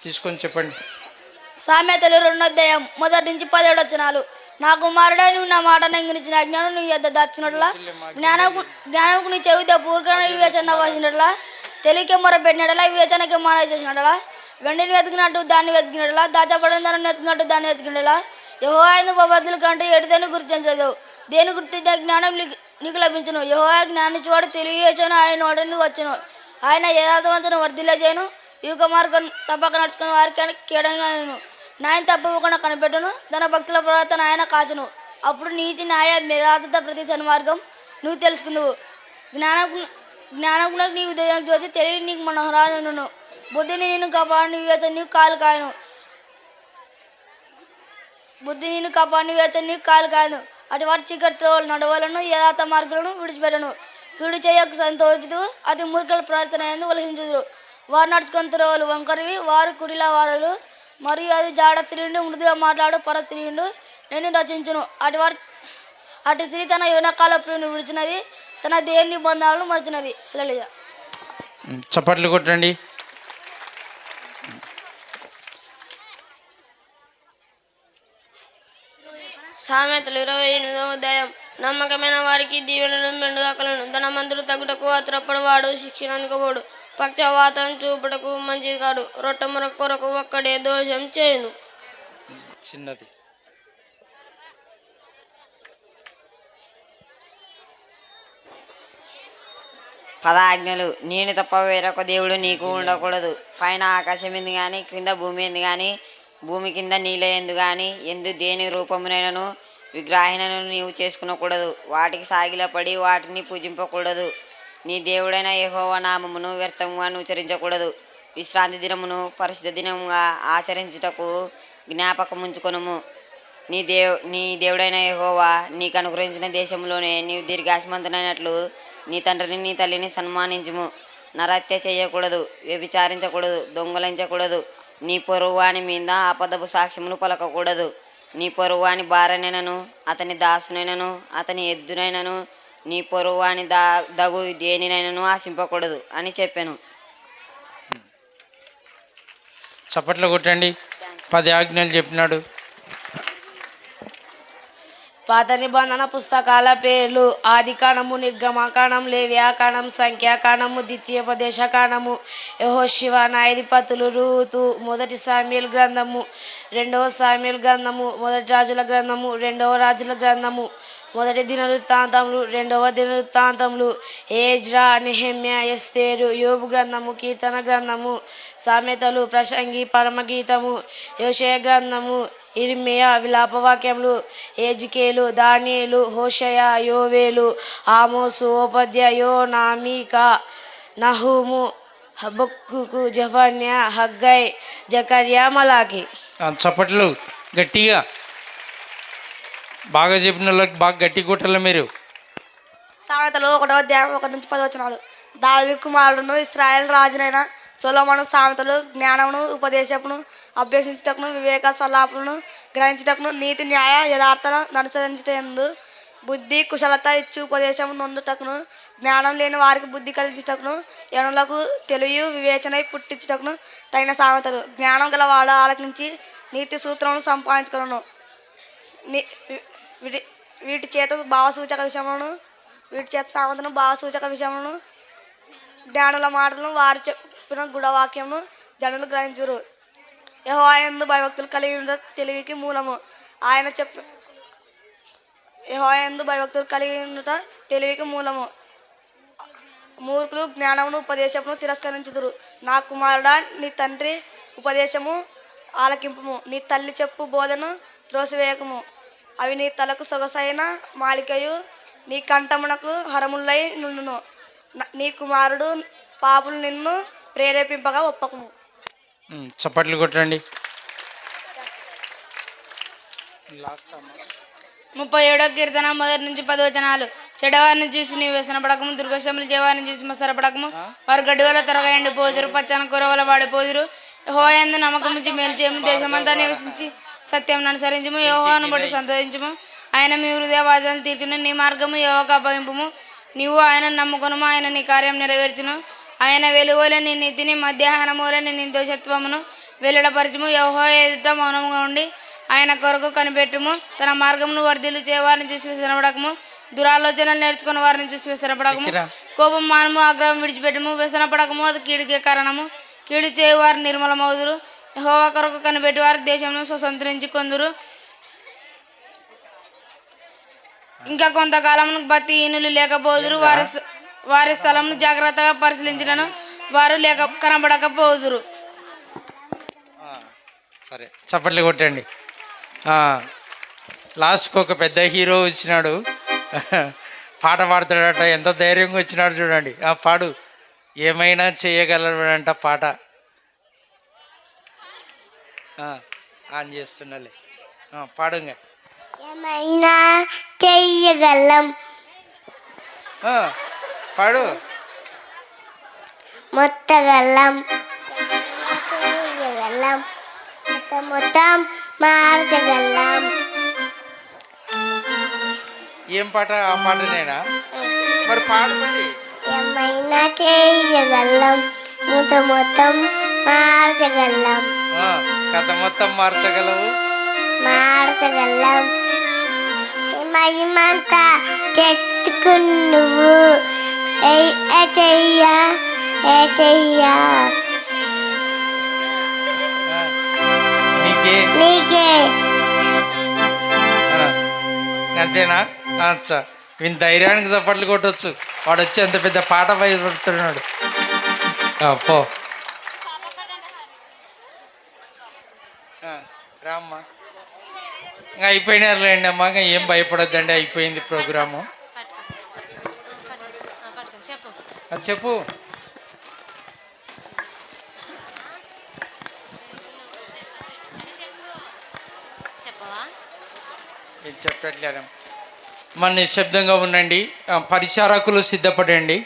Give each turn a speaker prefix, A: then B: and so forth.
A: తీసుకొని చెప్పండి.
B: సామెతలు 2వ అధ్యాయం 1 నుంచి 17 వచనాలు. నా కుమారుడా, నువ్వు నా మాట నంగినిచ్చిన అజ్ఞానం నీ యొద్ద దాచుకున్నట్లా, జ్ఞానముకు నీ చెవితో పూర్ణ వివేచన వహించినట్లా, తెలివికి మొరపెట్టినట్లా, వివేచనకి మాన చేసినట్లా, వెండిని వెతికినట్టు దాన్ని వెతికినట్లా, దాచబడిన దాన్ని వెతికినట్టు దాన్ని వెతికినట్లా, యెహోవాను ఉపపత్తుల కంటే ఎటుదని గుర్తించదు. దేని గుర్తించిన జ్ఞానం నీకు లభించును. యెహోవా జ్ఞానించువాడు తెలియచేను, ఆయన నోటిని వచ్చును. ఆయన యథార్థవంతుని వర్ధిల్లజేయను, యుగ మార్గం తప్పక నడుచుకుని వారికి కీడంగా న్యాయం తప్పకుండా కనిపెట్టును. తన భక్తుల ప్రవర్తన ఆయన కాచును. అప్పుడు నీతి న్యాయ యథార్థత ప్రతి సన్మార్గం నువ్వు తెలుసుకుందువు. జ్ఞానమునకు నీ ఉదయం జ్యోతి, తెలివి నీకు మనోహరాలను, బుద్ధిని నేను కాపాడు వివేచన నీకు కాలు కాయను. అటు వాటి చీకటి త్రోవలు నడవలను, యథార్థ మార్గాలను విడిచిపెట్టను. కీడు చేయకు సంతోషితు, అది మూర్ఖుల ప్రవర్తన ఎందు ఉల్లంఘించుదురు. వారు నడుచుకొని త్రోవలు వంకరివి, వారు కుడిలా వారలు, మరియు అది జాడ తిరిగిండు, మృదుగా మాట్లాడు పర తిరిగిండు, నేను రచించును. అటు స్త్రీ తన యువనకాల ప్రియుని విడిచినది, తన దేవుని నిబంధనలను మరిచినది. హల్లెలూయా.
A: చప్పట్లు కొట్టండి.
C: సామెతలు 28వ అధ్యాయం. నమ్మకమైన వారికి దీవెనలు మెండుగా కలను, ధనవంతుడు తగుటకు అత్రపడవాడు శిక్షణ అనుకోబోడు, పక్షవాతం చూపుటకు మంచిది కాడు, రొట్టెముర కొరకు ఒక్కడే దోషం చేయును.
A: చిన్నది.
D: పదాజ్ఞలు. నేను తప్ప వేరొక దేవుడు నీకు ఉండకూడదు. పైన ఆకాశం ఎందు కానీ, క్రింద భూమి ఎందు కానీ, భూమి కింద నీళ్ళ ఎందు కానీ, ఎందు దేని రూపమునైనను విగ్రహణను నీవు చేసుకునకూడదు. వాటికి సాగిలపడి వాటిని పూజింపకూడదు. నీ దేవుడైన యెహోవా నామమును వ్యర్థంగా ఉచ్చరించకూడదు. విశ్రాంతి దినమును పరిశుద్ధ దినముగా ఆచరించుటకు జ్ఞాపకముంచుకొనుము. నీ దేవుడైన యెహోవా నీకు అనుగ్రహించిన దేశంలోనే నీవు దీర్ఘాయుష్మంతుడైనట్లు నీ తండ్రిని నీ తల్లిని సన్మానించుము. నరహత్య చేయకూడదు, వ్యభిచారించకూడదు, దొంగలించకూడదు, నీ పొరుగువాని మీద అబద్ధపు సాక్ష్యములు పలకకూడదు. నీ పొరుగువాని భార్యనైనను, అతని దాసునైనను, అతని ఎద్దునైనను, నీ పొరుగువాని దగు దేనినైనను ఆశింపకూడదు అని చెప్పాను.
A: చప్పట్లు కొట్టండి. 10 ఆజ్ఞలు చెప్పినాడు.
E: పాత నిబంధన పుస్తకాల పేర్లు: ఆదికాండము, నిర్గమకాండం, లేవ్యాకాండం, సంఖ్యాకాండము, ద్వితీయోపదేశకాండము, యెహోషువ, న్యాయాధిపతులు, రూతు, 1 సామ్యుయేలు గ్రంథము, 2వ సామ్యుయేలు గ్రంథము, 1 రాజుల గ్రంథము, 2వ రాజుల గ్రంథము, 1 దినవృత్తాంతములు, 2వ దినవృత్తాంతములు, ఏజ్రా, నెహెమ్యా, ఎస్తేరు, యోబు గ్రంథము, కీర్తన గ్రంథము, సామెతలు, ప్రసంగి, పరమగీతము, యోషయ గ్రంథము, ఇర్మియా, విలాపవాక్యములు, ఎజికేలు, దానియేలు, హోషయ, యోవేలు, ఆమోసు, ఓబద్య, యోనా, మీకా, నహూము, హబక్కూకు, జెఫన్యా, హగ్గై, జకర్యా, మలాకి.
A: చప్పట్లు గట్టిగా. బాగా చెప్పిన వాళ్ళకి బాగా గట్టి కొట్టాలి మీరు.
B: సామెతలు 1వ అధ్యాయం 1 నుంచి 10 వచనాలు. దావీదు కుమారుడును ఇశ్రాయేలు రాజునైన సొలొమోను సామెతలు, జ్ఞానమును ఉపదేశమును అభ్యసించుటకును, వివేక సల్లాపులను గ్రహించుటకును, నీతి న్యాయ యథార్థత అనుసరించుటందు, బుద్ధి కుశలత ఇచ్చు ఉపదేశము నొందుటకును, జ్ఞానం లేని వారికి బుద్ధి కలిగించుటకును, యనులకు తెలివి వివేచన పుట్టించుటకును తగిన సామెతలు. జ్ఞానం గలవాడు ఆలకించి నీతి సూత్రమును సంపాదించుకును. వీటి చేత సామెతను భావసూచక విషయములను, జ్ఞానుల మాటలను, వారు చెప్పిన గుణవాక్యమును జనులు గ్రహించురు. యెహోవా యందు భయభక్తులు కలిగి ఉండ తెలివికి మూలము. యెహోవా యందు భయభక్తులు కలిగి ఉండుట తెలివికి మూలము. మూర్ఖులు జ్ఞానమును ఉపదేశమును తిరస్కరించుదురు. నా కుమారుడా, నీ తండ్రి ఉపదేశము ఆలకింపుము, నీ తల్లి చెప్పు బోధను త్రోసివేయకము. అవి నీ తలకు సొగసైన మాలికయు, నీ కంఠమునకు హరములై నుండును. నీ కుమారుడు పాపులు నిన్ను ప్రేరేపింపగా ఒప్పకము.
A: చప్పట్లు కొట్టండి.
F: 37వ కీర్తన 1 నుంచి 10 వచనాలు. చెడవారిని చూసి నీవు వ్యసన పడకము, దుర్గశములు చేవారిని చూసి మత్సరపడకము. వారు గడ్డి వల్ల త్వరగా ఎండిపోదురు, పచ్చని కూరవల వాడిపోదురు. యెహోవా యందు నమ్మకముంచి మేలు చేయము, దేశమంతా నివసించి సత్యం అనుసరించము. యెహోవాను బట్టి సంతోషించము, ఆయన మీ హృదయ వాంఛలను తీర్చును. నీ మార్గము యెహోవాకు అప్పగింపుము, నీవు ఆయనను నమ్ముకొనుము, ఆయన నీ కార్యం నెరవేర్చును. ఆయన వెలుగులే నీ నీతిని, మధ్యాహ్నమూలే నీ నిర్దోషత్వమును. వెల్లడపరచుము. యెహోవా ఎదుట మౌనంగా ఉండి ఆయన కొరకు కనిపెట్టుము. తన మార్గమును వర్ధిల్లు చేయవారిని చూసి వ్యసనపడకము. దురాలోచనలు నేర్చుకున్న వారిని చూసి వ్యసనపడకము.
A: ఎక్కిరా.
F: కోపం మానము, ఆగ్రహం విడిచిపెట్టము. వ్యసనపడకము, అది కీడుకే కారణము. కీడు చేయవారు నిర్మలమవుదురు. యెహోవా కొరకు కనిపెట్టి వారు దేశమును స్వతంత్రించుకొందురు. ఇంకా కొంతకాలమును భక్తిహీనులు లేకపోదురు. వారి స్థలమును జాగ్రత్తగా పరిశీలించినను వారు కనబడకపోదురు.
A: సరే చప్పట్లు కొట్టండి. లాస్ట్కి ఒక పెద్ద హీరో వచ్చినాడు, పాట పాడతాడట. ఎంత ధైర్యంగా వచ్చినాడు చూడండి. పాడు. ఏమైనా చేయగలడంట పాట. ఆన్ చేస్తుండాలి. పాడుగా.
G: ఏమైనా చెయ్యగలం,
A: పాడు.
G: మొత్తగలం, చెయ్యగలం, మొత్తం మార్చగలం.
A: ఏం పాట? ఆ పాటనేనా? మరి పాడు మరి.
G: ఏమైనా చెయ్యగలం, మొత్తం మార్చగలం,
A: కథ మొత్తం మార్చగలవు.
G: మార్చగలం. మహిమంతా తెచ్చుకున్నావు. చెయ్యా
A: నీకే
G: నీకే.
A: అంతేనా? అచ్చా, వీని ధైర్యానికి చప్పట్లు కొట్టవచ్చు. వాడు వచ్చి అంత పెద్ద పాట భయపడుతున్నాడు. పో రామ్మా. ఇంకా అయిపోయినారులేండి అమ్మా. ఇంకా ఏం భయపడద్దండి, అయిపోయింది ప్రోగ్రాము. చెప్పు. చెప్పట్లేదా? మన నిశ్శబ్దంగా ఉండండి. పరిచారకులు సిద్ధపడండి.